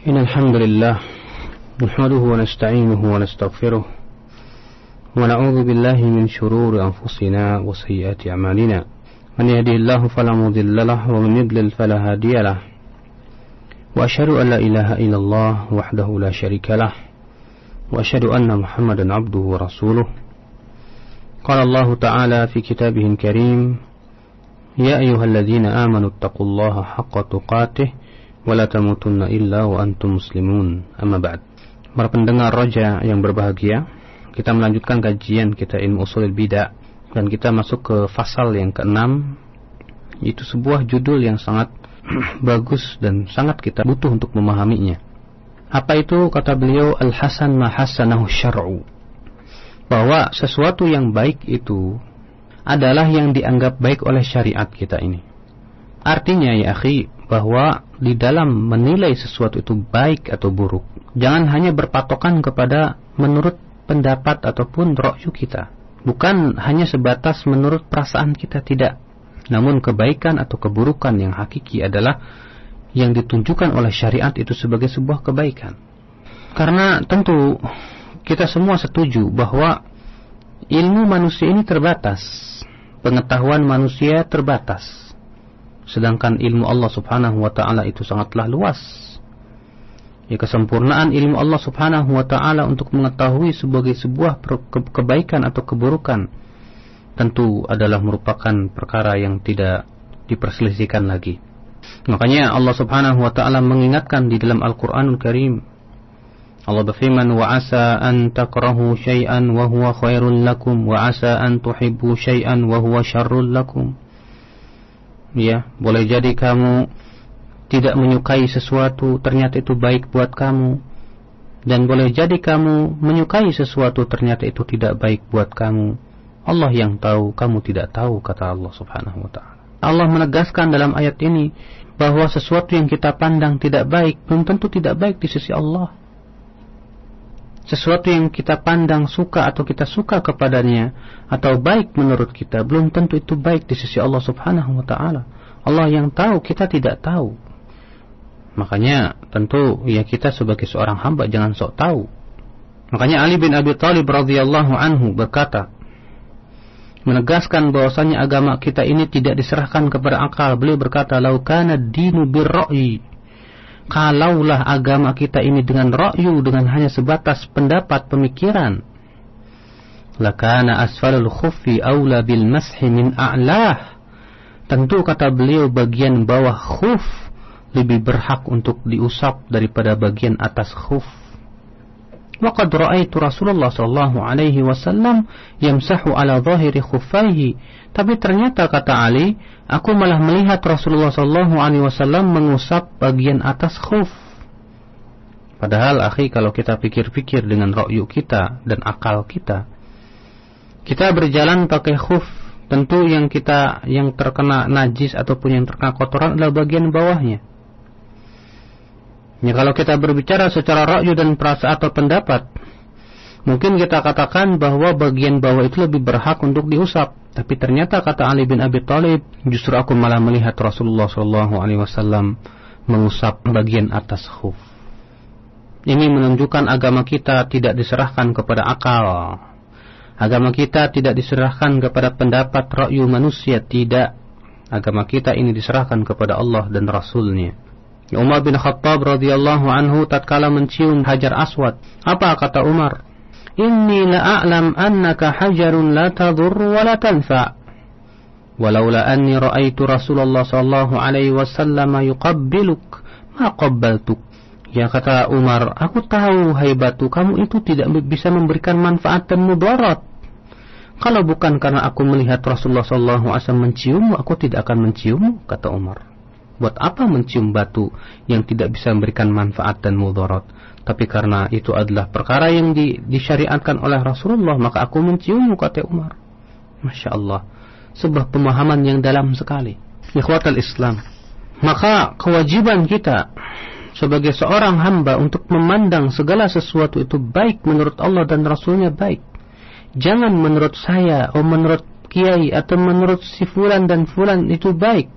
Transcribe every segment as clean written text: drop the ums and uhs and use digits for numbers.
إن الحمد لله نحمده ونستعينه ونستغفره ونعوذ بالله من شرور أنفسنا وسيئات أعمالنا من يهده الله فلا مضل له ومن يضلل فلا هادي له وأشهد أن لا إله إلا الله وحده لا شريك له وأشهد أن محمدا عبده ورسوله قال الله تعالى في كتابه الكريم يا أيها الذين آمنوا اتقوا الله حق تقاته ولا تموتن إلا وأنتم مسلمون أما بعد. Para pendengar roja yang berbahagia, kita melanjutkan kajian kita ilmu ushul bidah dan kita masuk ke fasal yang ke-6. Itu sebuah judul yang sangat bagus dan sangat kita butuh untuk memahaminya. Apa itu? Kata beliau, al-hasan ma hasanahu syar'u, bahwa sesuatu yang baik itu adalah yang dianggap baik oleh syariat kita ini. Artinya ya akhi, bahwa di dalam menilai sesuatu itu baik atau buruk, jangan hanya berpatokan kepada menurut pendapat ataupun ra'yu kita. Bukan hanya sebatas menurut perasaan kita, tidak. Namun kebaikan atau keburukan yang hakiki adalah yang ditunjukkan oleh syariat itu sebagai sebuah kebaikan. Karena tentu kita semua setuju bahwa ilmu manusia ini terbatas, pengetahuan manusia terbatas. Sedangkan ilmu Allah subhanahu wa ta'ala itu sangatlah luas. Ya, kesempurnaan ilmu Allah subhanahu wa ta'ala untuk mengetahui sebagai sebuah kebaikan atau keburukan tentu adalah merupakan perkara yang tidak diperselisihkan lagi. Makanya Allah subhanahu wa ta'ala mengingatkan di dalam Al-Quranul Karim. Allah berfirman, wa asa an takrahu syai'an wa huwa khairul lakum wa asa an tuhibbu syai'an wa huwa syarrul lakum. Ya, boleh jadi kamu tidak menyukai sesuatu, ternyata itu baik buat kamu. Dan boleh jadi kamu menyukai sesuatu, ternyata itu tidak baik buat kamu. Allah yang tahu, kamu tidak tahu, kata Allah subhanahu wa ta'ala. Allah menegaskan dalam ayat ini bahwa sesuatu yang kita pandang tidak baik belum tentu tidak baik di sisi Allah. Sesuatu yang kita pandang suka atau kita suka kepadanya atau baik menurut kita belum tentu itu baik di sisi Allah subhanahu wa ta'ala. Allah yang tahu, kita tidak tahu. Makanya tentu ya kita sebagai seorang hamba jangan sok tahu. Makanya Ali bin Abi Thalib radhiyallahu anhu berkata, menegaskan bahwasanya agama kita ini tidak diserahkan kepada akal. Beliau berkata, lau kana dinu birra'yi, kalaulah agama kita ini dengan ra'yu, dengan hanya sebatas pendapat, pemikiran, lakana asfalul khuffi aula bil mashi min a'lah, tentu kata beliau bagian bawah khuf lebih berhak untuk diusap daripada bagian atas khuf. Waqad ra'aitu Rasulullah sallallahu alaihi wasallam yamsahu ala zahiri khuffaihi, tapi ternyata kata Ali, aku malah melihat Rasulullah sallallahu alaihi wasallam mengusap bagian atas khuf. Padahal akhi, kalau kita pikir-pikir dengan ra'yu kita dan akal kita, kita berjalan pakai khuf, tentu yang terkena najis ataupun yang terkena kotoran adalah bagian bawahnya. Ya, kalau kita berbicara secara ra'yu dan perasaan atau pendapat, mungkin kita katakan bahwa bagian bawah itu lebih berhak untuk diusap. Tapi ternyata kata Ali bin Abi Thalib, justru aku malah melihat Rasulullah SAW mengusap bagian atas khuf. Ini menunjukkan agama kita tidak diserahkan kepada akal. Agama kita tidak diserahkan kepada pendapat ra'yu manusia, tidak. Agama kita ini diserahkan kepada Allah dan Rasulnya. Umar bin Khattab radhiyallahu anhu tatkala mencium Hajar Aswad, apa kata Umar? Inni la'a'lam annaka hajarun la tadur wa la tanfa. Walaula anni ra'aitu Rasulullah sallallahu alaihi wasallam yuqabbiluk ma qabbaltuk. Ya, kata Umar, aku tahu hai batu, kamu itu tidak bisa memberikan manfaat dan mudarat. Kalau bukan karena aku melihat Rasulullah sallallahu alaihi wasallam menciummu, aku tidak akan menciummu, kata Umar. Buat apa mencium batu yang tidak bisa memberikan manfaat dan mudarat? Tapi karena itu adalah perkara yang disyariatkan oleh Rasulullah, maka aku menciummu, kata Umar. Masya Allah, sebuah pemahaman yang dalam sekali. Ikhwatal Islam, maka kewajiban kita sebagai seorang hamba untuk memandang segala sesuatu itu baik menurut Allah dan Rasulnya baik. Jangan menurut saya, menurut kiai atau menurut si fulan dan fulan itu baik,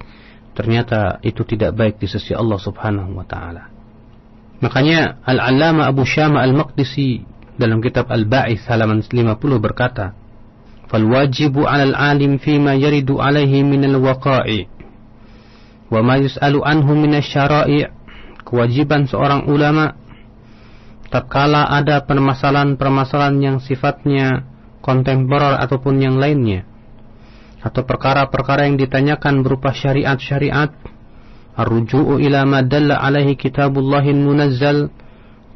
ternyata itu tidak baik di sisi Allah subhanahu wa ta'ala. Makanya Al-Allama Abu Syama Al-Maqdisi dalam kitab Al-Ba'its halaman 50 berkata, "Fal wajibu 'alal 'alim fima yaridu 'alaihi minal waqa'i wa ma yus'alu anhu minasy syara'i'." Kewajiban seorang ulama tatkala ada permasalahan-permasalahan yang sifatnya kontemporer ataupun yang lainnya, atau perkara-perkara yang ditanyakan berupa syariat-syariat, ar-ruju'u ila ma dalla alaihi kitabullahil munazzal,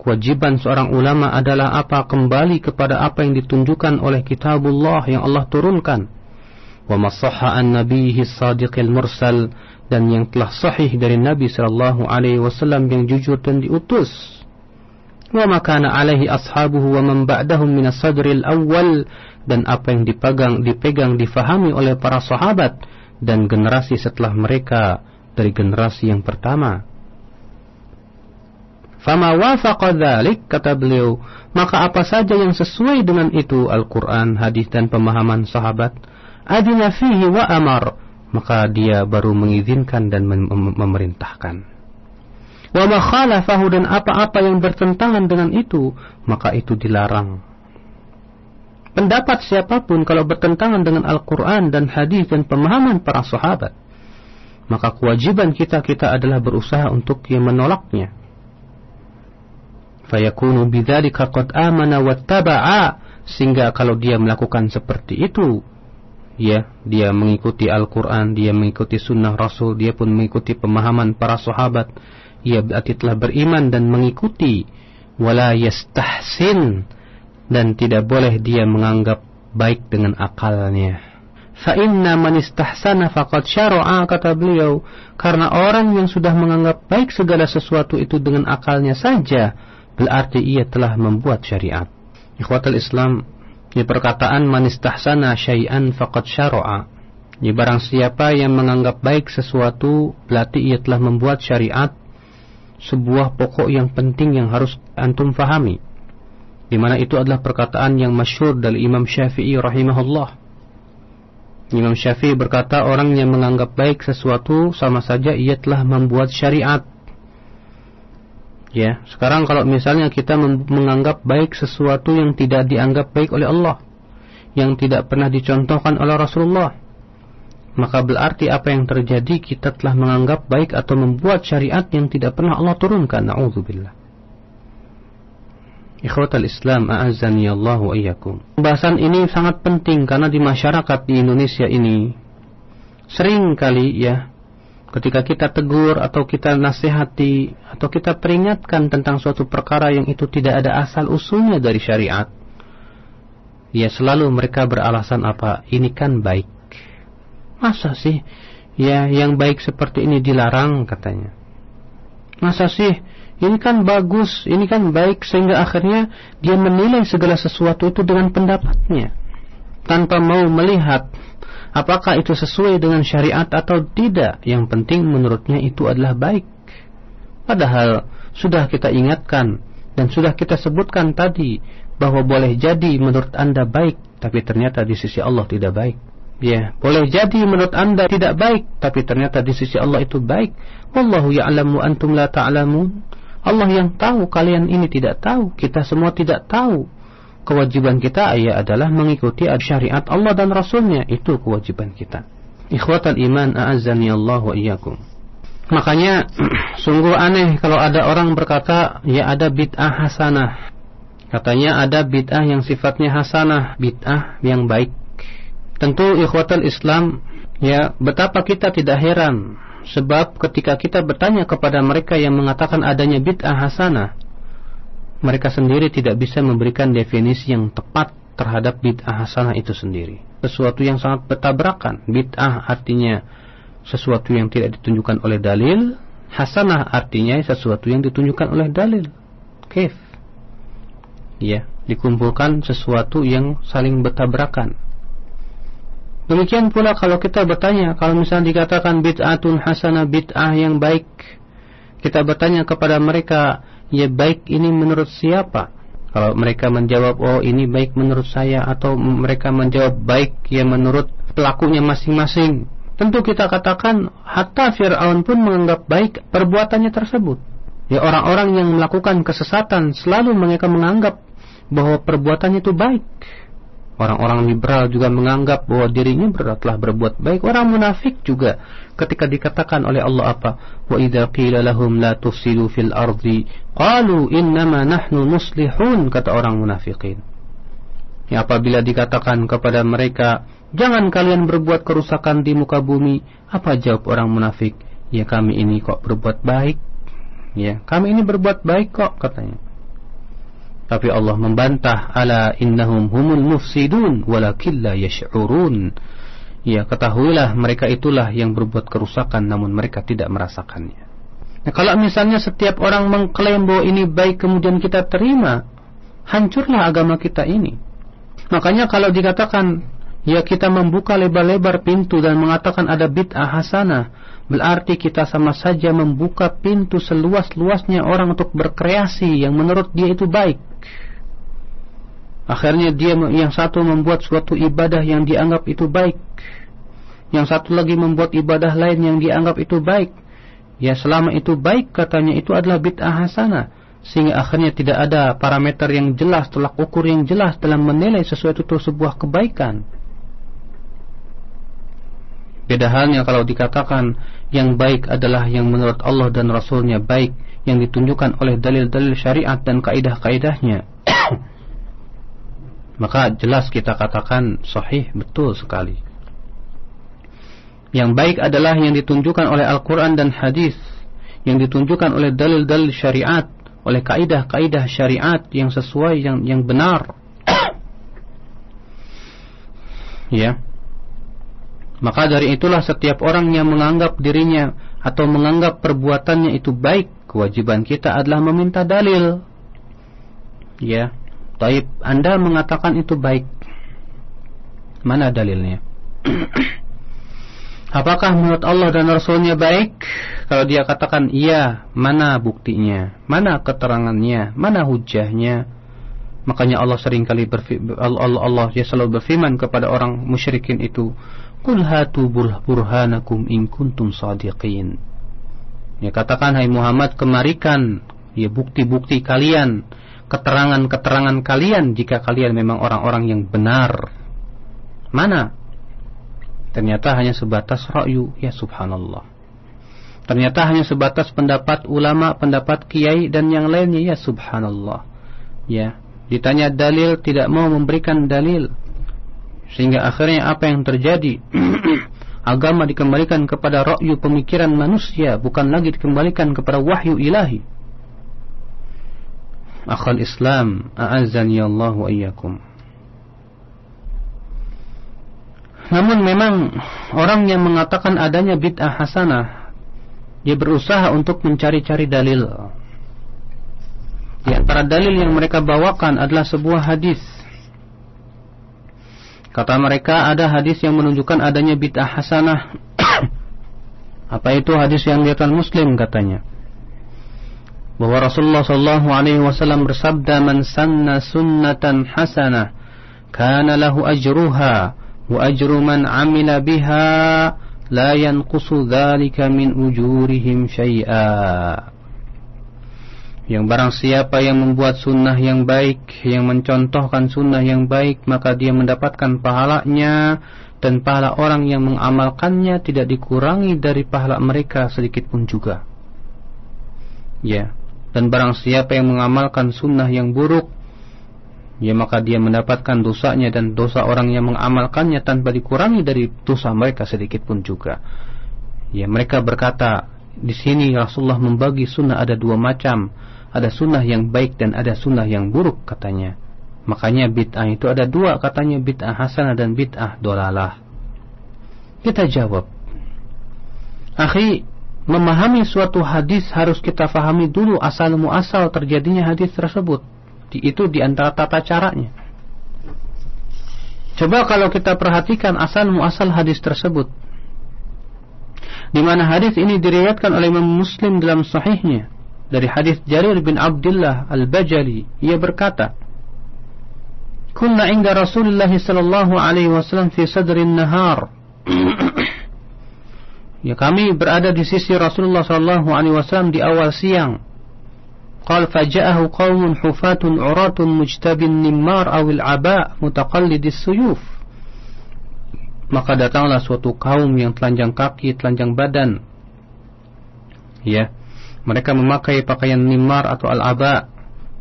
kewajiban seorang ulama adalah apa? Kembali kepada apa yang ditunjukkan oleh kitabullah yang Allah turunkan, wa masahha an nabiyhi sadiqil mursal, dan yang telah sahih dari Nabi sallallahu alaihi wasallam yang jujur dan diutus, wa makana alaihi ashabuhu wa man ba'dahum min as-sadril awwal, dan apa yang dipegang difahami oleh para sahabat dan generasi setelah mereka dari generasi yang pertama. Fama wafaqa dzalik, kata beliau, maka apa saja yang sesuai dengan itu, Al-Quran, hadis dan pemahaman sahabat, adina fihi wa amar, maka dia baru mengizinkan dan memerintahkan. Wa ma khalafahu, dan apa-apa yang bertentangan dengan itu, maka itu dilarang. Pendapat siapapun kalau bertentangan dengan Al-Quran dan hadis dan pemahaman para sahabat, maka kewajiban kita adalah berusaha untuk menolaknya. Fayakunu bidzalika qad amana wattaba'a, sehingga kalau dia melakukan seperti itu, ya, dia mengikuti Al-Quran, dia mengikuti sunnah Rasul, dia pun mengikuti pemahaman para sahabat, ia berarti telah beriman dan mengikuti. Wala yastahsin, dan tidak boleh dia menganggap baik dengan akalnya. Fa inna man istahsana faqad syara'a, kata beliau, karena orang yang sudah menganggap baik segala sesuatu itu dengan akalnya saja, berarti ia telah membuat syariat. Ikhwatul Islam, ini perkataan man istahsana syai'an faqad syara'a, ini barang siapa yang menganggap baik sesuatu, berarti ia telah membuat syariat. Sebuah pokok yang penting yang harus antum fahami, di mana itu adalah perkataan yang masyhur dari Imam Syafi'i rahimahullah. Imam Syafi'i berkata, orang yang menganggap baik sesuatu sama saja ia telah membuat syariat. Ya, sekarang kalau misalnya kita menganggap baik sesuatu yang tidak dianggap baik oleh Allah, yang tidak pernah dicontohkan oleh Rasulullah, maka berarti apa yang terjadi, kita telah menganggap baik atau membuat syariat yang tidak pernah Allah turunkan. Na'udzubillah. Ikhwatal Islam, a'azzani Allah wa iyyakum. Pembahasan ini sangat penting karena di masyarakat di Indonesia ini sering kali, ya, ketika kita tegur atau kita nasihati atau kita peringatkan tentang suatu perkara yang itu tidak ada asal usulnya dari syariat, ya selalu mereka beralasan apa? Ini kan baik. Masa sih, ya, yang baik seperti ini dilarang, katanya. Masa sih, ini kan bagus, ini kan baik, sehingga akhirnya dia menilai segala sesuatu itu dengan pendapatnya, tanpa mau melihat apakah itu sesuai dengan syariat atau tidak. Yang penting menurutnya itu adalah baik. Padahal sudah kita ingatkan dan sudah kita sebutkan tadi bahwa boleh jadi menurut Anda baik, tapi ternyata di sisi Allah tidak baik. Ya, boleh jadi menurut Anda tidak baik, tapi ternyata di sisi Allah itu baik. Wallahu ya'lamu antum la ta'lamun. Allah yang tahu, kalian ini tidak tahu, kita semua tidak tahu. Kewajiban kita adalah mengikuti syariat Allah dan Rasulnya. Itu kewajiban kita. Ikhwatal iman, a'azzani Allah wa iyyakum. Makanya sungguh aneh kalau ada orang berkata, ya ada bid'ah hasanah. Katanya ada bid'ah yang sifatnya hasanah, bid'ah yang baik. Tentu ikhwatal Islam, ya, betapa kita tidak heran, sebab ketika kita bertanya kepada mereka yang mengatakan adanya bid'ah hasanah, mereka sendiri tidak bisa memberikan definisi yang tepat terhadap bid'ah hasanah itu sendiri. Sesuatu yang sangat bertabrakan. Bid'ah artinya sesuatu yang tidak ditunjukkan oleh dalil, hasanah artinya sesuatu yang ditunjukkan oleh dalil. Kaif? Ya, dikumpulkan sesuatu yang saling bertabrakan. Demikian pula kalau kita bertanya, kalau misalnya dikatakan bid'atun hasanah, bid'ah yang baik, kita bertanya kepada mereka, ya baik ini menurut siapa? Kalau mereka menjawab, oh ini baik menurut saya, atau mereka menjawab baik ya menurut pelakunya masing-masing, tentu kita katakan hatta Fir'aun pun menganggap baik perbuatannya tersebut. Ya, orang-orang yang melakukan kesesatan selalu mereka menganggap bahwa perbuatannya itu baik. Orang-orang liberal juga menganggap bahwa dirinya telah berbuat baik. Orang munafik juga ketika dikatakan oleh Allah apa? Wa idza qila lahum la tufsidu fil ardi qalu innama nahnu muslihun, kata orang munafikin. Ya, apabila dikatakan kepada mereka, jangan kalian berbuat kerusakan di muka bumi, apa jawab orang munafik? Ya, kami ini kok berbuat baik. Ya, kami ini berbuat baik kok, katanya. Tapi Allah membantah, ala innahum humul mufsidun walakin la yash'urun. Ya, ketahuilah mereka itulah yang berbuat kerusakan namun mereka tidak merasakannya. Nah, kalau misalnya setiap orang mengklaim bahwa ini baik kemudian kita terima, hancurlah agama kita ini. Makanya kalau dikatakan ya kita membuka lebar-lebar pintu dan mengatakan ada bid'ah hasanah, berarti kita sama saja membuka pintu seluas-luasnya orang untuk berkreasi yang menurut dia itu baik. Akhirnya dia yang satu membuat suatu ibadah yang dianggap itu baik, yang satu lagi membuat ibadah lain yang dianggap itu baik. Ya, selama itu baik katanya itu adalah bid'ah hasanah, sehingga akhirnya tidak ada parameter yang jelas, tolak ukur yang jelas dalam menilai sesuatu itu sebuah kebaikan. Beda halnya kalau dikatakan yang baik adalah yang menurut Allah dan Rasulnya baik, yang ditunjukkan oleh dalil-dalil syariat dan kaidah-kaidahnya. Maka jelas kita katakan sahih, betul sekali. Yang baik adalah yang ditunjukkan oleh Al-Quran dan hadis, yang ditunjukkan oleh dalil-dalil syariat, oleh kaidah-kaidah syariat yang sesuai, yang benar. Ya. Maka dari itulah setiap orang yang menganggap dirinya atau menganggap perbuatannya itu baik, kewajiban kita adalah meminta dalil. Ya, taib, Anda mengatakan itu baik, mana dalilnya? Apakah menurut Allah dan Rasulnya baik? Kalau dia katakan iya, mana buktinya? Mana keterangannya? Mana hujahnya? Makanya Allah seringkali Allah dia selalu berfirman kepada orang musyrikin itu, Qul hatu burhanakum in kuntum shadiqin. Ya, katakan hai Muhammad, kemarikan ya bukti-bukti kalian, keterangan-keterangan kalian jika kalian memang orang-orang yang benar. Mana? Ternyata hanya sebatas ra'yu, ya subhanallah. Ternyata hanya sebatas pendapat ulama, pendapat kiai dan yang lainnya, ya subhanallah. Ya, ditanya dalil tidak mau memberikan dalil. Sehingga akhirnya apa yang terjadi? Agama dikembalikan kepada ra'yu pemikiran manusia, bukan lagi dikembalikan kepada wahyu ilahi. Akhal Islam, a'azzani Allah wa iyyakum. Namun memang orang yang mengatakan adanya bid'ah hasanah, dia berusaha untuk mencari-cari dalil. Di antara dalil yang mereka bawakan adalah sebuah hadis. Kata mereka ada hadis yang menunjukkan adanya bid'ah hasanah. Apa itu hadis yang diriwayatkan Muslim katanya? Bahwa Rasulullah SAW bersabda, "Man sanna sunnatan hasanah, kana lahu ajruha, wa ajru man amila biha, la yanqusu dzalika min ujurihim syai'a." Yang barang siapa yang membuat sunnah yang baik, yang mencontohkan sunnah yang baik, maka dia mendapatkan pahalanya, dan pahala orang yang mengamalkannya tidak dikurangi dari pahala mereka sedikit pun juga. Ya, dan barang siapa yang mengamalkan sunnah yang buruk, ya maka dia mendapatkan dosanya dan dosa orang yang mengamalkannya tanpa dikurangi dari dosa mereka sedikit pun juga. Ya, mereka berkata di sini Rasulullah membagi sunnah ada dua macam. Ada sunnah yang baik dan ada sunnah yang buruk katanya. Makanya bid'ah itu ada dua katanya, bid'ah hasanah dan bid'ah dolalah. Kita jawab, akhi, memahami suatu hadis harus kita fahami dulu asal muasal terjadinya hadis tersebut. Itu di antara tata caranya. Coba kalau kita perhatikan asal muasal hadis tersebut, di mana hadis ini diriwayatkan oleh Imam Muslim dalam sahihnya. Dari hadis Jarir bin Abdullah Al-Bajali, ia berkata, "Kunna 'inda Rasulullah sallallahu alaihi wasallam fi sadrin nahar." Ya, kami berada di sisi Rasulullah sallallahu alaihi wasallam di awal siang. Qal faja'ahu qaumun hufatun uratun mujtabin nimmar awil aba' mutaqallidis suyuf. Maka datanglah suatu kaum yang telanjang kaki, telanjang badan. Ya, mereka memakai pakaian nimmar atau al-aba'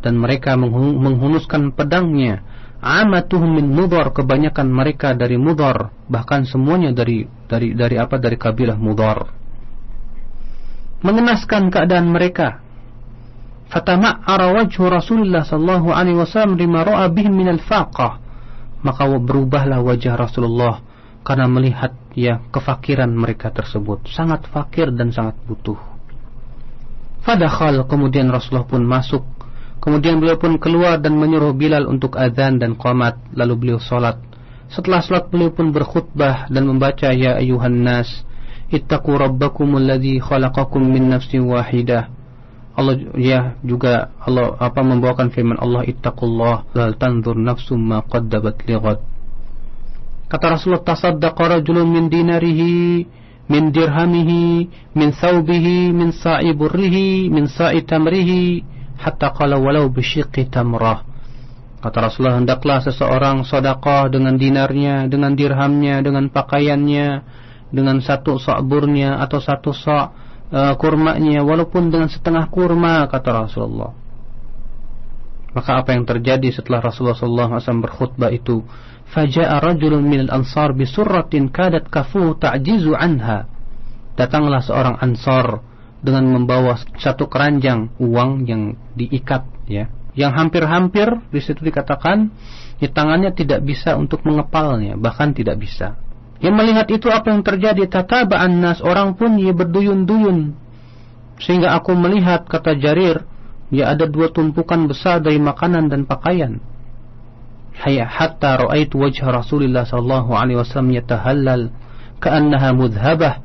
dan mereka menghunuskan pedangnya. Amatuhum min Mudhar, kebanyakan mereka dari Mudhar, bahkan semuanya dari kabilah Mudhar. Mengenaskan keadaan mereka. Fatama'ara wajhu Rasulullah sallallahu alaihi wasallam lima ra'a bihim min al-faqah. Maka berubahlah wajah Rasulullah karena melihat kefakiran mereka tersebut, sangat fakir dan sangat butuh. Fadakhal, kemudian Rasulullah pun masuk. Kemudian beliau pun keluar dan menyuruh Bilal untuk azan dan qamat, lalu beliau salat. Setelah salat beliau pun berkhutbah dan membaca ya ayuhan nas ittaqu rabbakumul ladzi khalaqakum min nafsin wahidah. Allah membawakan firman Allah, ittaqullah wal tanzur nafsum ma qaddamat lighad. Kata Rasulullah, tasaddaqa rajulun min dinarihi, min dirhamihi, min thawbihi, min sa'i burrihi, min sa'i tamrihi, hatta qala walau bisyiqqi tamrah. Kata Rasulullah, hendaklah seseorang sedekah dengan dinarnya, dengan dirhamnya, dengan pakaiannya, dengan satu sa' burnya atau satu sa' kurmanya, walaupun dengan setengah kurma, kata Rasulullah. Maka apa yang terjadi setelah Rasulullah SAW berkhutbah itu? Faja'a rajulun minal ansar bisurratin kadat kafu ta'jizu anha. Datanglah seorang ansar dengan membawa satu keranjang uang yang diikat, yang hampir-hampir di situ dikatakan tangannya tidak bisa untuk mengepalnya, bahkan tidak bisa. Yang melihat itu apa yang terjadi? Tataba'an nas, orang pun berduyun-duyun. Sehingga aku melihat, kata Jarir, ada dua tumpukan besar dari makanan dan pakaian. Hatta ra'aitu wajha Rasulullah sallallahu alaihi wasallam yatahallal ka'annaha mudhabah.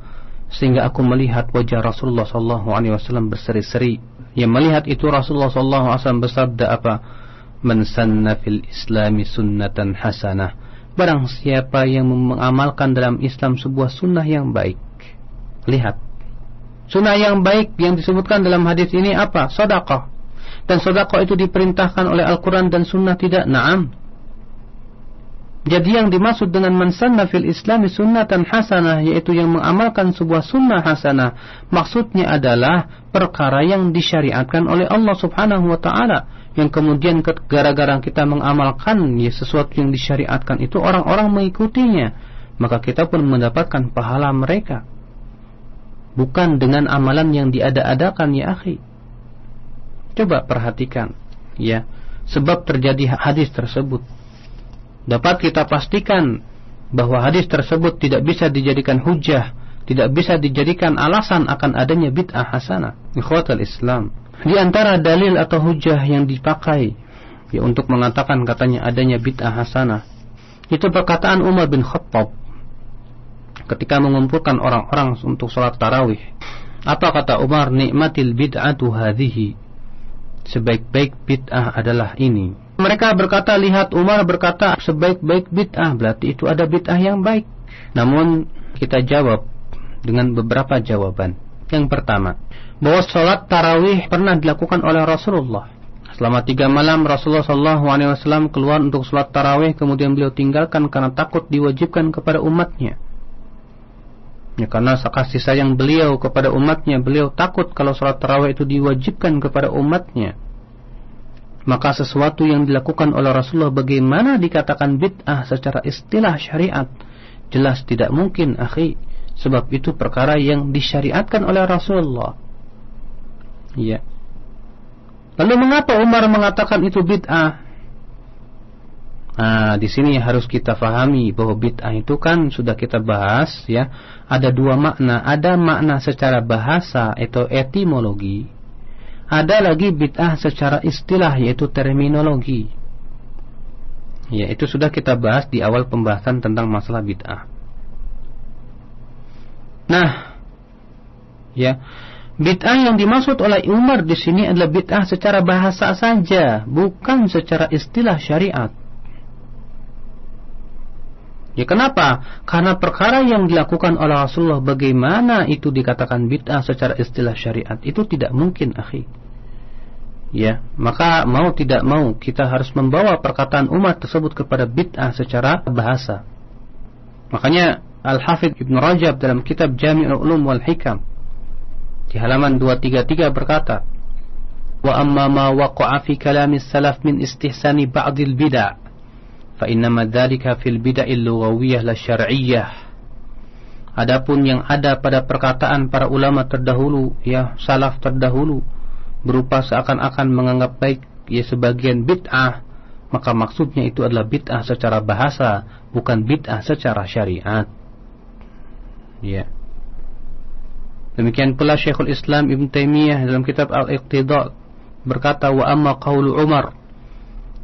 Sehingga aku melihat wajah Rasulullah sallallahu alaihi wasallam berseri-seri. Yang melihat itu Rasulullah sallallahu alaihi wasallam bersabda apa? Man sanna fil islami sunnatan hasanah. Barang siapa yang mengamalkan dalam Islam sebuah sunnah yang baik. Lihat, sunnah yang baik yang disebutkan dalam hadis ini apa? Sedekah. Dan sedekah itu diperintahkan oleh Al-Quran dan sunnah, tidak? Naam. Jadi yang dimaksud dengan man sanna fil islami sunnatan hasanah, yaitu yang mengamalkan sebuah sunnah hasanah, maksudnya adalah perkara yang disyariatkan oleh Allah subhanahu wa ta'ala, yang kemudian gara-gara kita mengamalkan sesuatu yang disyariatkan itu, orang-orang mengikutinya, maka kita pun mendapatkan pahala mereka, bukan dengan amalan yang diada-adakan, ya akhi. Coba perhatikan, sebab terjadi hadis tersebut. Dapat kita pastikan bahwa hadis tersebut tidak bisa dijadikan hujjah, tidak bisa dijadikan alasan akan adanya bid'ah hasanah. Ikhwatal Islam, di antara dalil atau hujjah yang dipakai untuk mengatakan katanya adanya bid'ah hasanah, itu perkataan Umar bin Khattab ketika mengumpulkan orang-orang untuk sholat tarawih. Apa kata Umar? Ni'matil bid'atu hadhihi, sebaik-baik bid'ah adalah ini. Mereka berkata, lihat, Umar berkata sebaik-baik bid'ah, berarti itu ada bid'ah yang baik. Namun kita jawab dengan beberapa jawaban. Yang pertama, bahwa sholat tarawih pernah dilakukan oleh Rasulullah. Selama 3 malam Rasulullah SAW keluar untuk sholat tarawih, kemudian beliau tinggalkan karena takut diwajibkan kepada umatnya. Karena kasih sayang beliau kepada umatnya, beliau takut kalau sholat tarawih itu diwajibkan kepada umatnya. Maka sesuatu yang dilakukan oleh Rasulullah bagaimana dikatakan bid'ah secara istilah syariat? Jelas tidak mungkin, akhi. Sebab itu perkara yang disyariatkan oleh Rasulullah. Lalu mengapa Umar mengatakan itu bid'ah? Di sini harus kita fahami bahwa bid'ah itu kan sudah kita bahas, ada 2 makna. Ada makna secara bahasa atau etimologi. Ada lagi bid'ah secara istilah, yaitu terminologi. Itu sudah kita bahas di awal pembahasan tentang masalah bid'ah. Nah, bid'ah yang dimaksud oleh Umar di sini adalah bid'ah secara bahasa saja, bukan secara istilah syariat. Kenapa? Karena perkara yang dilakukan oleh Rasulullah, bagaimana itu dikatakan bid'ah secara istilah syariat? Itu tidak mungkin, akhi. Ya, maka mau tidak mau kita harus membawa perkataan Umar tersebut kepada bid'ah secara bahasa. Makanya Al-Hafidz Ibn Rajab dalam kitab Jami'ul Ulum wal Hikam di halaman 233 berkata, "Wa amma ma waqa'a fi kalamis salaf min istihsani ba'dil bid'ah, fa innama dzalika fil bid'il lughawiyyah la syar'iyyah." Adapun yang ada pada perkataan para ulama terdahulu, ya salaf terdahulu, berupa seakan-akan menganggap baik ya sebagian bid'ah, maka maksudnya itu adalah bid'ah secara bahasa, bukan bid'ah secara syariat. Ya. Demikian pula Syekhul Islam Ibn Taimiyah dalam kitab Al-Iqtida berkata, wa amma qaulu Umar,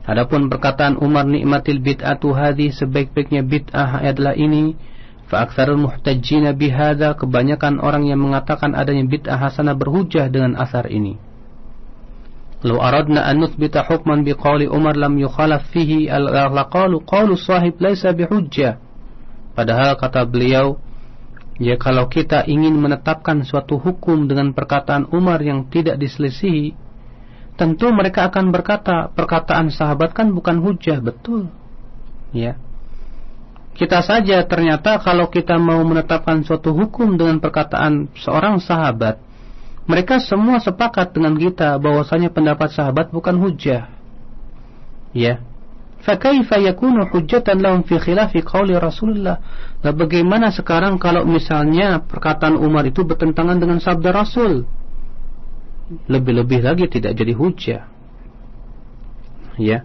adapun perkataan Umar, nikmatil bid'atu hadhi, sebaik-baiknya bid'ah adalah ini, fa aktsarul muhtajjina bihadza, kebanyakan orang yang mengatakan adanya bid'ah hasanah berhujjah dengan asar ini. Law aradna an nuthbita hukman biqauli Umar lam yukhalaf fihi laqalu qaulu sahib laisa bihujjah. Padahal kata beliau, ya kalau kita ingin menetapkan suatu hukum dengan perkataan Umar yang tidak diselisihi, tentu mereka akan berkata perkataan sahabat kan bukan hujjah. Betul. Ya. Kita saja ternyata kalau kita mau menetapkan suatu hukum dengan perkataan seorang sahabat, mereka semua sepakat dengan kita bahwasanya pendapat sahabat bukan hujjah. Ya. Fa kaifa yakunu hujjatan lahum fi khilafi qauli Rasulullah? Nah, bagaimana sekarang kalau misalnya perkataan Umar itu bertentangan dengan sabda Rasul? Lebih-lebih lagi tidak jadi hujjah. Ya.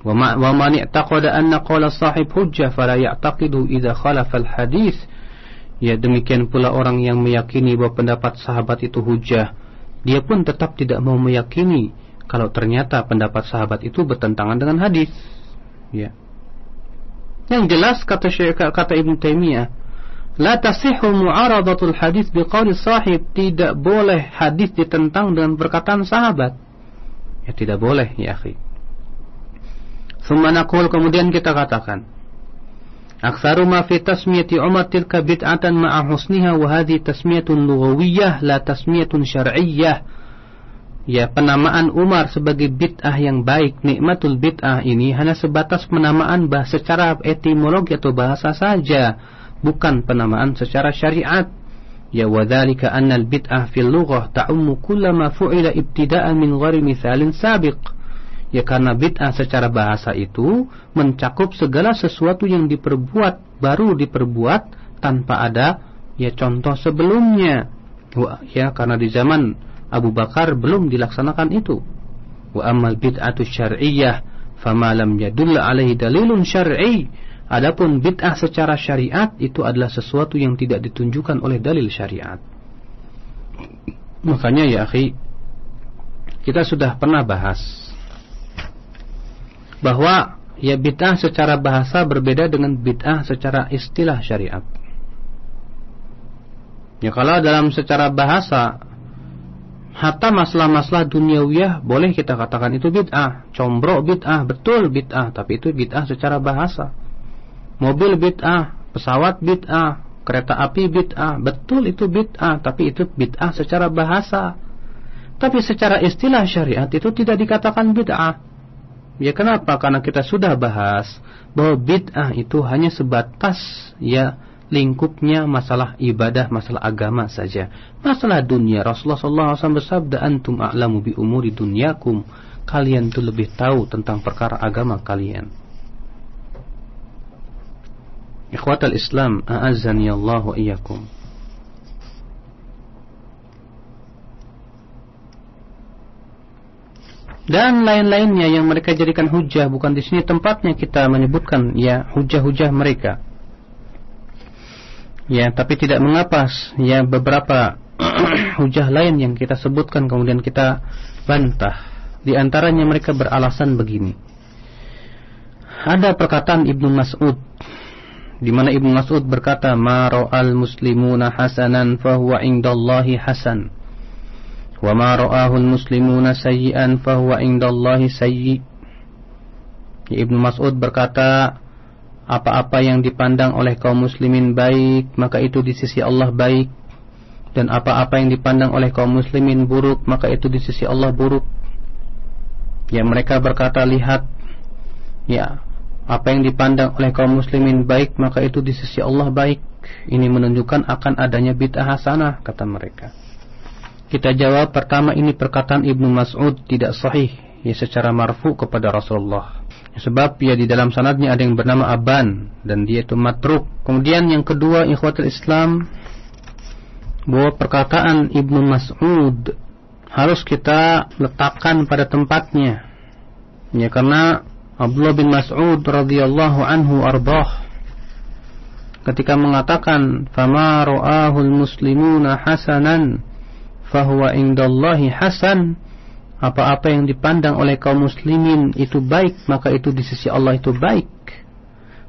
Wa man i'taqada anna qawla sahib hujjah fala ya'taqidu idza khalafa al-hadits. Ya, demikian pula orang yang meyakini bahwa pendapat sahabat itu hujjah, dia pun tetap tidak mau meyakini kalau ternyata pendapat sahabat itu bertentangan dengan hadis. Ya. Yang jelas kata Ibn Taimiyah, la tasihhu mu'aradatul hadis biqauli sahib, tidak boleh hadis ditentang dengan perkataan sahabat. Ya, tidak boleh ya akhi. Tsumma naqul, kemudian kita katakan, aktsaru ma fi tasmiyati Umar tilka bid'atan ma'a husniha wa hadhihi tasmiyatun lughawiyyah la tasmiyatun syar'iyyah. Ya, penamaan Umar sebagai bid'ah yang baik, nikmatul bid'ah ini hanya sebatas penamaan secara etimologi atau bahasa saja, bukan penamaan secara syariat. Ya, wa dzalika anna al-bid'ah fil lughah ta'ummu kullama fu'ila ibtida'an min ghairi mithalin sabiq. Ya, karena bid'ah secara bahasa itu mencakup segala sesuatu yang baru diperbuat tanpa ada ya contoh sebelumnya. Ya, karena di zaman Abu Bakar belum dilaksanakan itu. Wa ammal bid'atu syar'iyyah fama lam yadull alaihi dalilun syar'i. Adapun bid'ah secara syariat itu adalah sesuatu yang tidak ditunjukkan oleh dalil syariat. Makanya ya akhi, kita sudah pernah bahas bahwa ya bid'ah secara bahasa berbeda dengan bid'ah secara istilah syariat. Ya, kalau dalam secara bahasa, hatta masalah-masalah duniawiyah boleh kita katakan itu bid'ah. Combro bid'ah, betul bid'ah, tapi itu bid'ah secara bahasa. Mobil bid'ah, pesawat bid'ah, kereta api bid'ah, betul itu bid'ah, tapi itu bid'ah secara bahasa. Tapi secara istilah syariat itu tidak dikatakan bid'ah. Ya, kenapa? Karena kita sudah bahas bahwa bid'ah itu hanya sebatas ya lingkupnya masalah ibadah, masalah agama saja. Masalah dunia, Rasulullah SAW bersabda, antum a'lamu bi umuri dunyakum, kalian itu lebih tahu tentang perkara agama kalian. Ikhwatal Islam, a'azzani Allah wa iyyakum. Dan lain-lainnya yang mereka jadikan hujah, bukan di sini tempatnya kita menyebutkan ya hujah-hujah mereka. Ya, tapi tidak mengapa ya beberapa hujah lain yang kita sebutkan kemudian kita bantah. Di antaranya mereka beralasan begini. Ada perkataan Ibnu Mas'ud di mana Ibnu Mas'ud berkata, "Ma ra'al muslimuna hasanan fa huwa indallahi hasan. Wa ma ra'ahul muslimuna sayyi'an fa huwa indallahi sayyi'." Ibnu Mas'ud berkata, apa-apa yang dipandang oleh kaum muslimin baik, maka itu di sisi Allah baik, dan apa-apa yang dipandang oleh kaum muslimin buruk, maka itu di sisi Allah buruk. Ya, mereka berkata, lihat, ya, apa yang dipandang oleh kaum muslimin baik, maka itu di sisi Allah baik. Ini menunjukkan akan adanya bid'ah hasanah, kata mereka. Kita jawab, pertama, ini perkataan Ibnu Mas'ud tidak sahih, ya, secara marfu kepada Rasulullah. Sebab ya di dalam sanadnya ada yang bernama Aban dan dia itu matruk. Kemudian yang kedua, ikhwatul Islam, bahwa perkataan Ibnu Mas'ud harus kita letakkan pada tempatnya. Ya, karena Abdullah bin Mas'ud radhiyallahu anhu arbah ketika mengatakan, "Fama ra'ahul muslimuna hasanan fahuwa indallahi hasan." Apa-apa yang dipandang oleh kaum muslimin itu baik, maka itu di sisi Allah itu baik.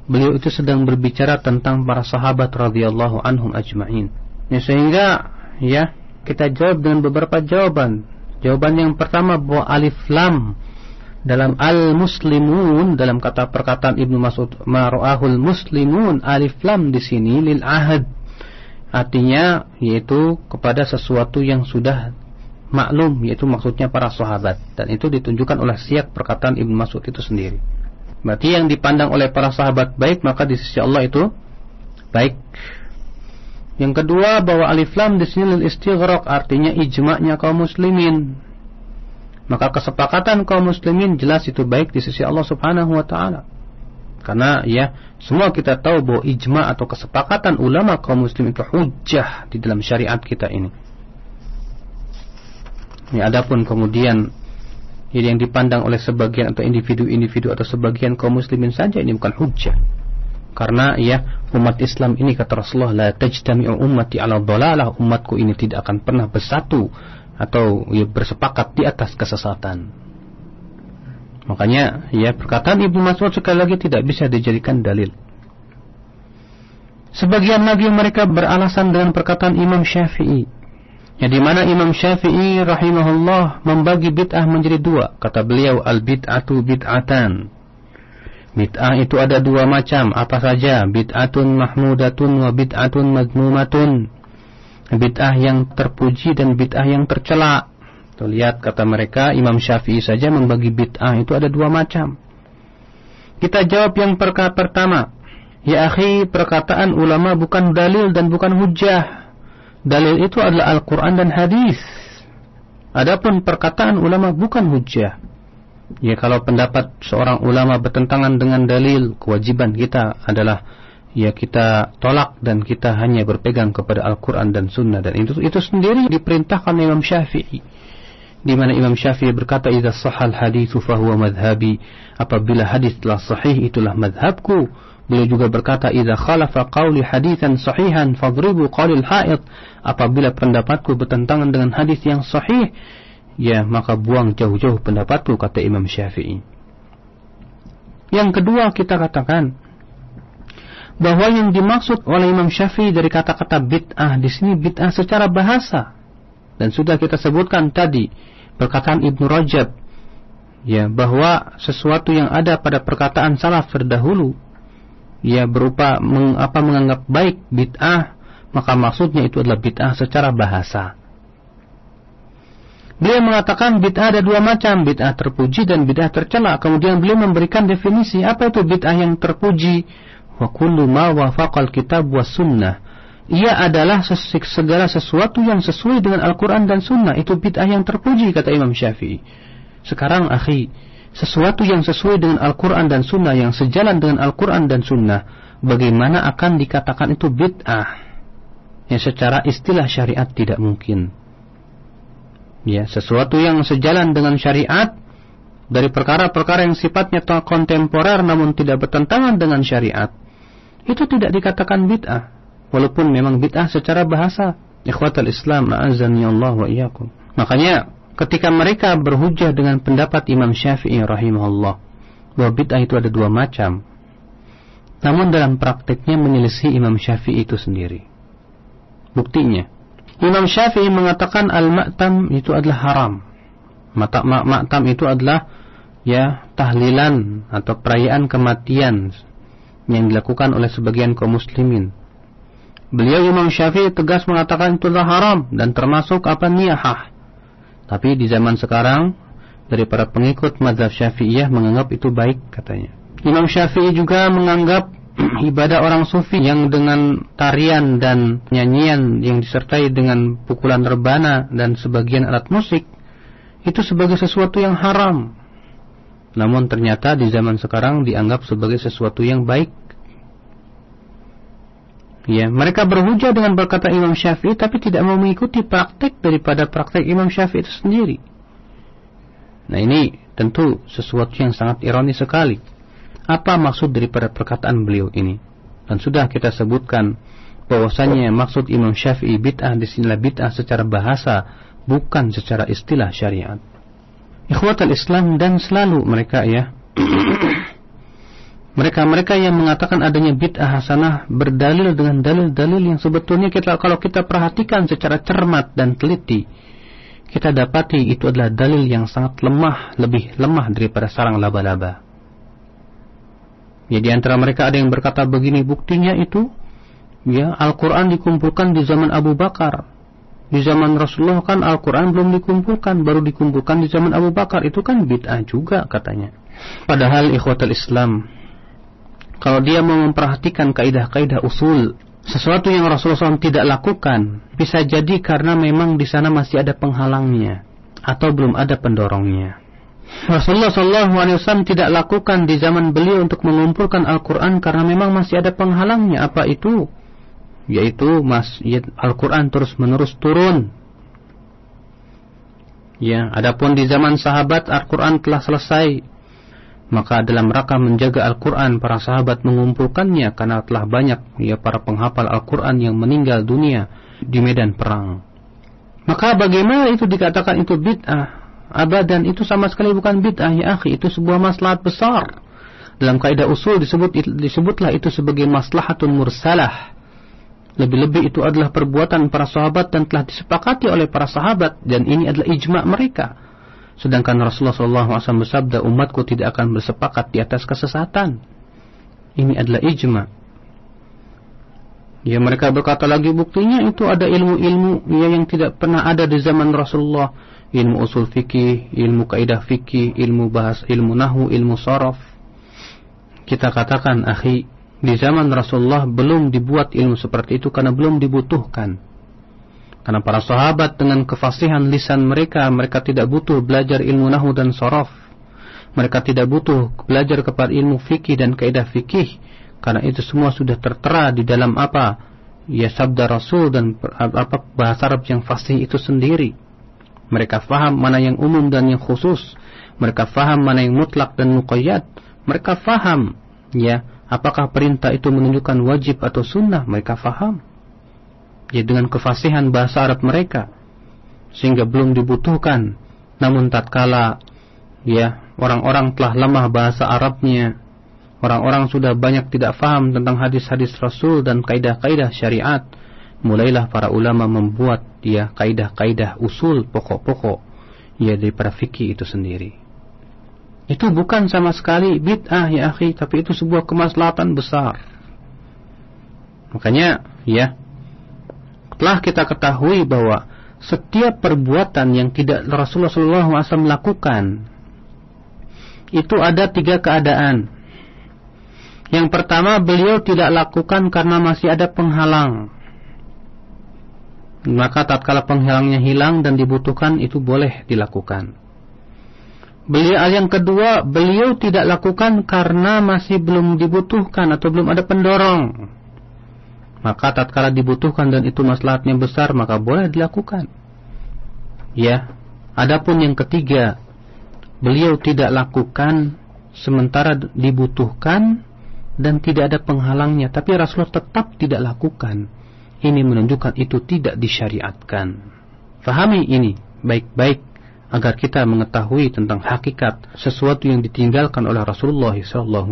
Beliau itu sedang berbicara tentang para sahabat radhiyallahu anhum ajma'in. Ya, sehingga ya kita jawab dengan beberapa jawaban. Jawaban yang pertama, bahwa alif lam dalam al-muslimun, dalam kata perkataan Ibnu Mas'ud, ma ra'ahul muslimun, alif lam di sini lil ahad. Artinya yaitu kepada sesuatu yang sudah maklum, yaitu maksudnya para sahabat, dan itu ditunjukkan oleh siyak perkataan Ibnu Mas'ud itu sendiri. Berarti yang dipandang oleh para sahabat baik, maka di sisi Allah itu baik. Yang kedua, bahwa alif lam di sini lil istighraq, artinya ijma'nya kaum muslimin. Maka kesepakatan kaum muslimin jelas itu baik di sisi Allah Subhanahu wa taala. Karena ya semua kita tahu bahwa ijma' atau kesepakatan ulama kaum muslim itu hujjah di dalam syariat kita ini. Ya, adapun kemudian yang dipandang oleh sebagian atau individu-individu atau sebagian kaum muslimin saja, ini bukan hujjah. Karena ya umat Islam ini, kata Rasulullah, la tajtami'u ummati 'ala dhalalah, umatku ini tidak akan pernah bersatu atau ya bersepakat di atas kesesatan. Makanya ya perkataan Ibnu Mas'ud sekali lagi tidak bisa dijadikan dalil. Sebagian lagi mereka beralasan dengan perkataan Imam Syafi'i, ya, di mana Imam Syafi'i rahimahullah membagi bid'ah menjadi dua. Kata beliau, al-bid'atu bid'atan. Bid'ah itu ada dua macam. Apa saja? Bid'atun mahmudatun wa bid'atun madmumatun. Bid'ah yang terpuji dan bid'ah yang tercela. Tuh, lihat, kata mereka, Imam Syafi'i saja membagi bid'ah itu ada dua macam. Kita jawab yang pertama. Ya akhi, perkataan ulama bukan dalil dan bukan hujjah. Dalil itu adalah Al-Quran dan hadis. Adapun perkataan ulama bukan hujjah. Ya, kalau pendapat seorang ulama bertentangan dengan dalil, kewajiban kita adalah ya kita tolak dan kita hanya berpegang kepada Al-Quran dan Sunnah. Dan itu sendiri diperintahkan Imam Syafi'i, di mana Imam Syafi'i berkata, idza sahal haditsu fahuwa madhhabi, apabila hadis telah sahih itulah madhabku. Beliau juga berkata, idza khalafa qawli haditsan sahihan fadribu qawlil haid, apabila pendapatku bertentangan dengan hadis yang sahih, ya maka buang jauh-jauh pendapatku, kata Imam Syafi'i. Yang kedua, kita katakan bahwa yang dimaksud oleh Imam Syafi'i dari kata-kata bid'ah di sini bid'ah secara bahasa, dan sudah kita sebutkan tadi perkataan Ibnu Rajab, ya, bahwa sesuatu yang ada pada perkataan salaf terdahulu, ya, berupa menganggap baik bid'ah, maka maksudnya itu adalah bid'ah secara bahasa. Beliau mengatakan bid'ah ada dua macam, bid'ah terpuji dan bid'ah tercela. Kemudian beliau memberikan definisi apa itu bid'ah yang terpuji. Wa kullu ma wafaqal kitab was sunnah. Ia adalah segala sesuatu yang sesuai dengan Al-Quran dan Sunnah, itu bid'ah yang terpuji, kata Imam Syafi'i. Sekarang akhi, sesuatu yang sesuai dengan Al-Quran dan Sunnah, yang sejalan dengan Al-Quran dan Sunnah, bagaimana akan dikatakan itu bid'ah? Yang secara istilah syariat tidak mungkin. Ya, sesuatu yang sejalan dengan syariat dari perkara-perkara yang sifatnya kontemporer namun tidak bertentangan dengan syariat, itu tidak dikatakan bid'ah, walaupun memang bid'ah secara bahasa. Ikhwatal Islam, a'azzani Allah wa iyyakum. Makanya ketika mereka berhujjah dengan pendapat Imam Syafi'i rahimahullah bahwa bid'ah itu ada dua macam, namun dalam prakteknya menyelisih Imam Syafi'i itu sendiri. Buktinya, Imam Syafi'i mengatakan al-ma'tam itu adalah haram. Ma'tam itu adalah ya tahlilan atau perayaan kematian yang dilakukan oleh sebagian kaum muslimin. Beliau Imam Syafi'i tegas mengatakan itu adalah haram dan termasuk niyahah. Tapi di zaman sekarang dari para pengikut mazhab Syafi'iyah menganggap itu baik katanya. Imam Syafi'i juga menganggap ibadah orang sufi yang dengan tarian dan nyanyian yang disertai dengan pukulan rebana dan sebagian alat musik itu sebagai sesuatu yang haram. Namun ternyata di zaman sekarang dianggap sebagai sesuatu yang baik. Ya, mereka berhujah dengan berkata Imam Syafi'i tapi tidak mau mengikuti praktek daripada praktek Imam Syafi'i itu sendiri. Nah, ini tentu sesuatu yang sangat ironis sekali. Apa maksud daripada perkataan beliau ini? Dan sudah kita sebutkan bahwasanya maksud Imam Syafi'i bid'ah di sinilah bid'ah secara bahasa, bukan secara istilah syariat. Ikhwatul Islam, dan selalu mereka mereka yang mengatakan adanya bid'ah hasanah berdalil dengan dalil-dalil yang sebetulnya kalau kita perhatikan secara cermat dan teliti, kita dapati itu adalah dalil yang sangat lemah, lebih lemah daripada sarang laba-laba. Ya, di antara mereka ada yang berkata begini, buktinya itu ya Al-Quran dikumpulkan di zaman Abu Bakar. Di zaman Rasulullah kan Al-Quran belum dikumpulkan, baru dikumpulkan di zaman Abu Bakar. Itu kan bid'ah juga katanya. Padahal ikhwatul Islam, kalau dia mau memperhatikan kaidah-kaidah usul, sesuatu yang Rasulullah SAW tidak lakukan, bisa jadi karena memang di sana masih ada penghalangnya atau belum ada pendorongnya. Rasulullah SAW tidak lakukan di zaman beliau untuk mengumpulkan Al-Quran karena memang masih ada penghalangnya. Apa itu? Yaitu Al-Quran terus-menerus turun. Ya, adapun di zaman sahabat Al-Quran telah selesai, maka dalam rangka menjaga Al-Quran, para sahabat mengumpulkannya karena telah banyak para penghafal Al-Quran yang meninggal dunia di medan perang. Maka bagaimana itu dikatakan itu bid'ah? Abadan, itu sama sekali bukan bid'ah ya akhi, itu sebuah maslahat besar. Dalam kaidah usul disebutlah itu sebagai maslahatun mursalah. Lebih-lebih itu adalah perbuatan para sahabat dan telah disepakati oleh para sahabat, dan ini adalah ijma' mereka. Sedangkan Rasulullah SAW bersabda, umatku tidak akan bersepakat di atas kesesatan. Ini adalah ijma'. Ya, mereka berkata lagi, buktinya itu ada ilmu-ilmu yang tidak pernah ada di zaman Rasulullah. Ilmu usul fikih, ilmu kaidah fikih, ilmu bahas, ilmu nahwu, ilmu sharaf. Kita katakan, akhi, di zaman Rasulullah belum dibuat ilmu seperti itu karena belum dibutuhkan. Karena para sahabat dengan kefasihan lisan mereka tidak butuh belajar ilmu nahwu dan sharaf. Mereka tidak butuh belajar kepada ilmu fikih dan kaidah fikih, karena itu semua sudah tertera di dalam sabda Rasul dan bahasa Arab yang fasih itu sendiri. Mereka faham mana yang umum dan yang khusus. Mereka faham mana yang mutlak dan muqayyad. Mereka faham apakah perintah itu menunjukkan wajib atau sunnah. Mereka faham dengan kefasihan bahasa Arab mereka, sehingga belum dibutuhkan. Namun tatkala orang-orang telah lemah bahasa Arabnya, orang-orang sudah banyak tidak faham tentang hadis-hadis Rasul dan kaidah-kaidah syariat, mulailah para ulama membuat kaidah-kaidah usul pokok-pokok daripada fikih itu sendiri. Itu bukan sama sekali bid'ah ya akhi, tapi itu sebuah kemaslahatan besar. Makanya telah kita ketahui bahwa setiap perbuatan yang tidak Rasulullah SAW lakukan, itu ada 3 keadaan. Yang pertama, beliau tidak lakukan karena masih ada penghalang. Maka tatkala penghalangnya hilang dan dibutuhkan, itu boleh dilakukan. Yang kedua, beliau tidak lakukan karena masih belum dibutuhkan atau belum ada pendorong. Maka tatkala dibutuhkan dan itu maslahatnya besar, maka boleh dilakukan. Adapun yang ketiga, beliau tidak lakukan sementara dibutuhkan dan tidak ada penghalangnya, tapi Rasulullah tetap tidak lakukan. Ini menunjukkan itu tidak disyariatkan. Fahami ini baik-baik agar kita mengetahui tentang hakikat sesuatu yang ditinggalkan oleh Rasulullah SAW.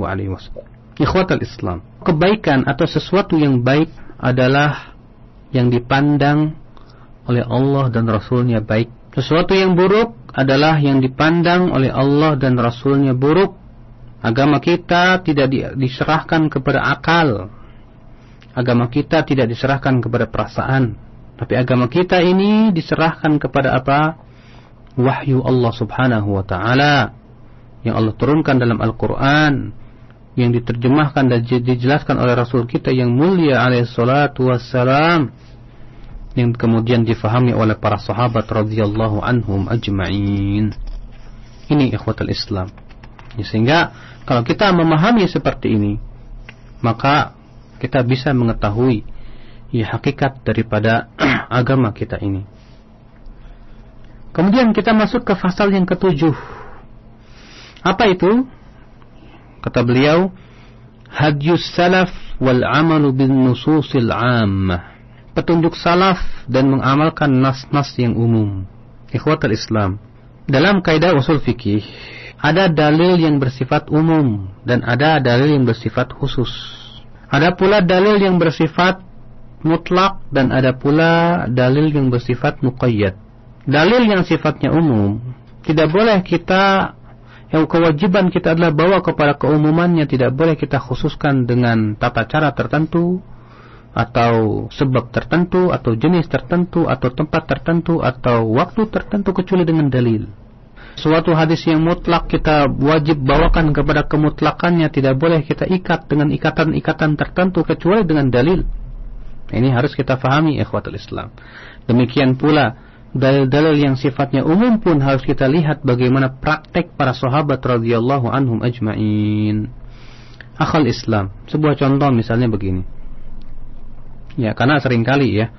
Ikhwatal Islam, kebaikan atau sesuatu yang baik adalah yang dipandang oleh Allah dan Rasulnya baik. Sesuatu yang buruk adalah yang dipandang oleh Allah dan Rasulnya buruk. Agama kita tidak diserahkan kepada akal. Agama kita tidak diserahkan kepada perasaan, tapi agama kita ini diserahkan kepada apa? wahyu Allah subhanahu wa ta'ala yang Allah turunkan dalam Al-Quran, yang diterjemahkan dan dijelaskan oleh Rasul kita yang mulia alaihi salatu wassalam, yang kemudian difahami oleh para sahabat radhiyallahu anhum ajma'in. Ini ikhwatul Islam. Sehingga kalau kita memahami seperti ini, maka kita bisa mengetahui hakikat daripada agama kita ini. Kemudian kita masuk ke pasal yang ke-7. Apa itu? Kata beliau, hadyus salaf wal amalu bin nususil ammah. Petunjuk salaf dan mengamalkan nas-nas yang umum. Ikhwatul Islam, dalam kaidah usul fikih ada dalil yang bersifat umum dan ada dalil yang bersifat khusus. Ada pula dalil yang bersifat mutlak dan ada pula dalil yang bersifat muqayyad. Dalil yang sifatnya umum tidak boleh kita, yang kewajiban kita adalah bawa kepada keumumannya, tidak boleh kita khususkan dengan tata cara tertentu atau sebab tertentu atau jenis tertentu atau tempat tertentu atau waktu tertentu kecuali dengan dalil. Suatu hadis yang mutlak kita wajib bawakan kepada kemutlakannya, tidak boleh kita ikat dengan ikatan-ikatan tertentu kecuali dengan dalil. Ini harus kita fahami ikhwatul Islam. Demikian pula dalil-dalil yang sifatnya umum pun harus kita lihat bagaimana praktek para sahabat radhiyallahu anhum ajma'in. Akhal Islam, sebuah contoh misalnya begini. Ya, karena seringkali ya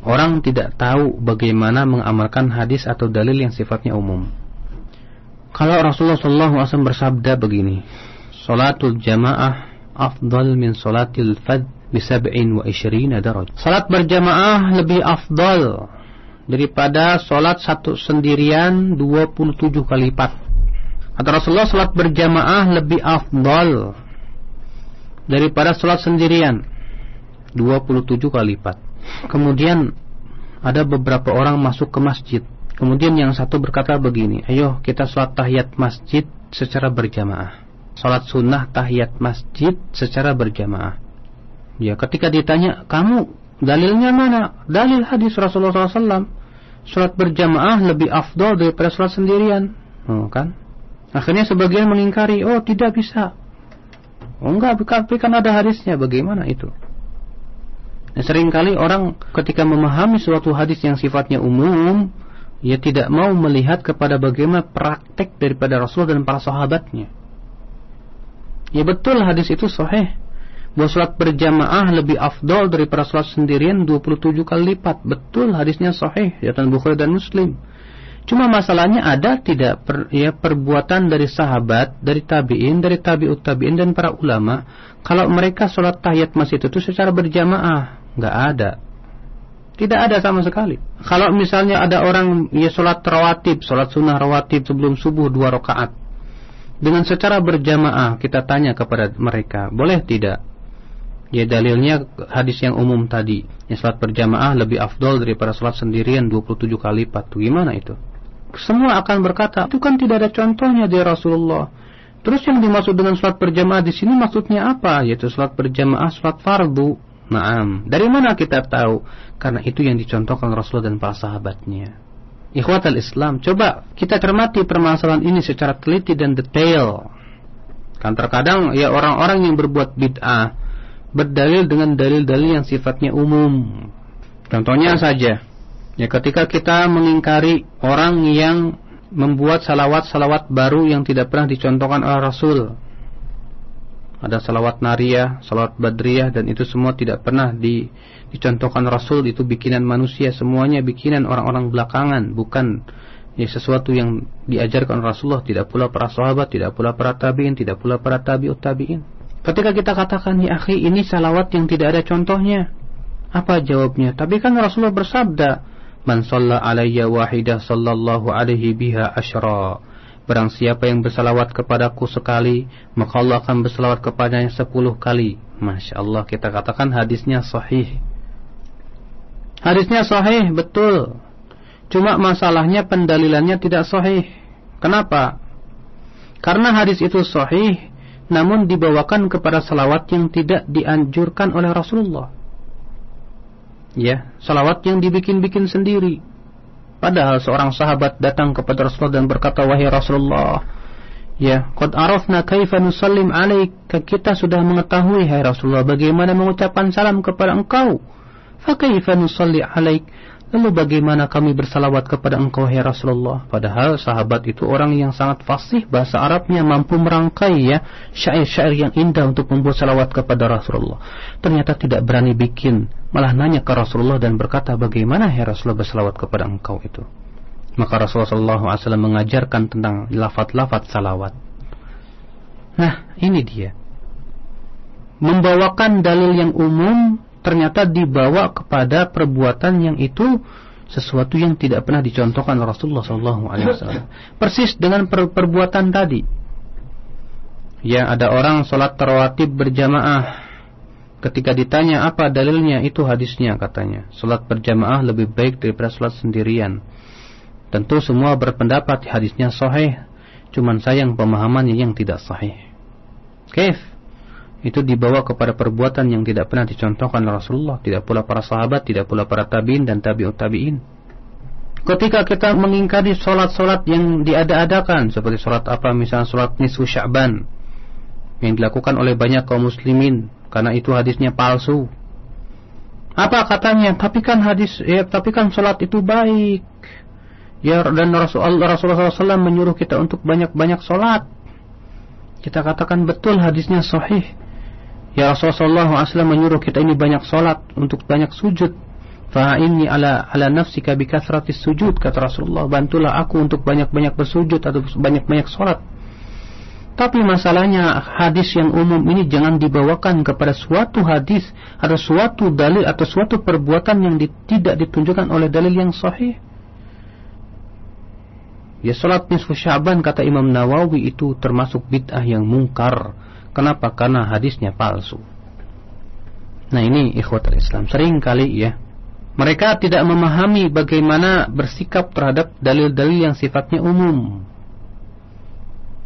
orang tidak tahu bagaimana mengamalkan hadis atau dalil yang sifatnya umum. Kalau Rasulullah SAW bersabda begini, salatul jamaah afdal min salatil fadh bi 27 darajah. Salat berjamaah lebih afdal daripada salat satu sendirian 27 kali lipat. Kata Rasulullah, salat berjamaah lebih afdal daripada salat sendirian 27 kali lipat. Kemudian ada beberapa orang masuk ke masjid. Kemudian yang satu berkata begini, ayo kita salat tahiyat masjid secara berjamaah. Salat sunnah tahiyat masjid secara berjamaah. Ya, ketika ditanya, kamu dalilnya mana? Dalil hadis Rasulullah SAW. Salat berjamaah lebih afdal daripada salat sendirian. Kan? Akhirnya sebagian mengingkari, oh tidak bisa. Oh enggak, tapi kan ada hadisnya. Bagaimana itu? Nah, seringkali orang ketika memahami suatu hadis yang sifatnya umum, ia tidak mau melihat kepada bagaimana praktek daripada Rasul dan para sahabatnya. Ya betul hadis itu sahih, bahwa salat berjamaah lebih afdal daripada salat sendirian 27 kali lipat. Betul hadisnya sahih, riwayat Bukhari dan Muslim. Cuma masalahnya ada tidak perbuatan dari sahabat, dari tabi'in, dari tabi'ut tabi'in dan para ulama kalau mereka salat tahiyat masjid itu secara berjamaah. Enggak ada. Tidak ada sama sekali. Kalau misalnya ada orang salat rawatib, salat sunnah rawatib sebelum subuh 2 rakaat dengan secara berjamaah, kita tanya kepada mereka, boleh tidak? Ya dalilnya hadis yang umum tadi, salat berjamaah lebih afdal daripada salat sendirian 27 kali lipat. Gimana itu? Semua akan berkata, itu kan tidak ada contohnya dari Rasulullah. Terus yang dimaksud dengan salat berjamaah di sini maksudnya apa? Yaitu salat berjamaah salat fardu. Naam. Dari mana kita tahu? Karena itu yang dicontohkan Rasulullah dan para sahabatnya. Ikhwatal Islam, coba kita cermati permasalahan ini secara teliti dan detail. Kan terkadang ya orang-orang yang berbuat bid'ah berdalil dengan dalil-dalil yang sifatnya umum. Contohnya saja, ya ketika kita mengingkari orang yang membuat salawat-salawat baru yang tidak pernah dicontohkan oleh Rasul. Ada salawat nariyah, salawat badriyah, dan itu semua tidak pernah dicontohkan Rasul. Itu bikinan manusia, semuanya bikinan orang-orang belakangan, bukan sesuatu yang diajarkan Rasulullah. Tidak pula para sahabat, tidak pula para tabi'in, tidak pula para tabi'ut tabi'in. Ketika kita katakan, ya akhi, ini salawat yang tidak ada contohnya, apa jawabnya? Tapi kan Rasulullah bersabda, man shalla alayya wahidah sallallahu alaihi biha asyra. Barang siapa yang bersalawat kepadaku sekali, maka Allah akan bersalawat kepadanya 10 kali. Masya Allah, kita katakan hadisnya sahih. Hadisnya sahih, betul. Cuma masalahnya pendalilannya tidak sahih. Kenapa? Karena hadis itu sahih, namun dibawakan kepada salawat yang tidak dianjurkan oleh Rasulullah. Ya, salawat yang dibikin-bikin sendiri. Padahal seorang sahabat datang kepada Rasulullah dan berkata, wahai Rasulullah, ya, qad arafna kaifa nusallim alaik, kita sudah mengetahui hai Rasulullah bagaimana mengucapkan salam kepada engkau. Fa kaifa nusalli alaik, lalu bagaimana kami bersalawat kepada engkau hai Rasulullah. Padahal sahabat itu orang yang sangat fasih bahasa Arabnya, mampu merangkai ya syair-syair yang indah untuk membuat salawat kepada Rasulullah. Ternyata tidak berani bikin, malah nanya ke Rasulullah dan berkata, bagaimana hai Rasulullah bersalawat kepada engkau itu. Maka Rasulullah SAW mengajarkan tentang lafaz-lafaz salawat. Nah, ini dia. Membawakan dalil yang umum ternyata dibawa kepada perbuatan yang itu sesuatu yang tidak pernah dicontohkan Rasulullah SAW. Persis dengan perbuatan tadi. Ya, ada orang sholat tarawih berjamaah. Ketika ditanya apa dalilnya, itu hadisnya katanya. Sholat berjamaah lebih baik daripada sholat sendirian. Tentu semua berpendapat hadisnya sahih, cuman sayang pemahamannya yang tidak sahih. Kaif? Itu dibawa kepada perbuatan yang tidak pernah dicontohkan Rasulullah, tidak pula para sahabat, tidak pula para tabi'in dan tabi'ut tabi'in. Ketika kita mengingkari solat-solat yang diada-adakan, seperti solat apa, misalnya solat nisfu Sya'ban, yang dilakukan oleh banyak kaum muslimin, karena itu hadisnya palsu. Apa katanya? Tapi kan solat itu baik. Ya, dan Rasulullah SAW menyuruh kita untuk banyak-banyak solat. Kita katakan betul hadisnya sahih. Ya, Rasulullah SAW menyuruh kita ini banyak solat, untuk banyak sujud. Fa'inni ala nafsika bikathratis sujud, kata Rasulullah, bantulah aku untuk banyak-banyak bersujud atau banyak-banyak solat. Tapi masalahnya hadis yang umum ini jangan dibawakan kepada suatu hadis atau suatu dalil atau suatu perbuatan yang tidak ditunjukkan oleh dalil yang sahih. Ya, salat nisfu Sya'ban kata Imam Nawawi itu termasuk bid'ah yang mungkar. Kenapa? Karena hadisnya palsu. Nah, ini ikhwatul Islam, sering kali ya mereka tidak memahami bagaimana bersikap terhadap dalil-dalil yang sifatnya umum.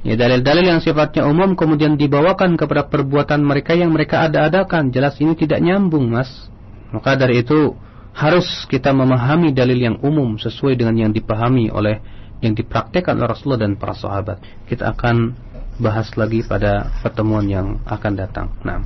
Ya, dalil-dalil yang sifatnya umum kemudian dibawakan kepada perbuatan mereka yang mereka ada-adakan. Jelas ini tidak nyambung, Mas. Maka dari itu harus kita memahami dalil yang umum sesuai dengan yang dipahami oleh, yang dipraktekkan oleh Rasulullah dan para sahabat. Kita akan bahas lagi pada pertemuan yang akan datang. Nah.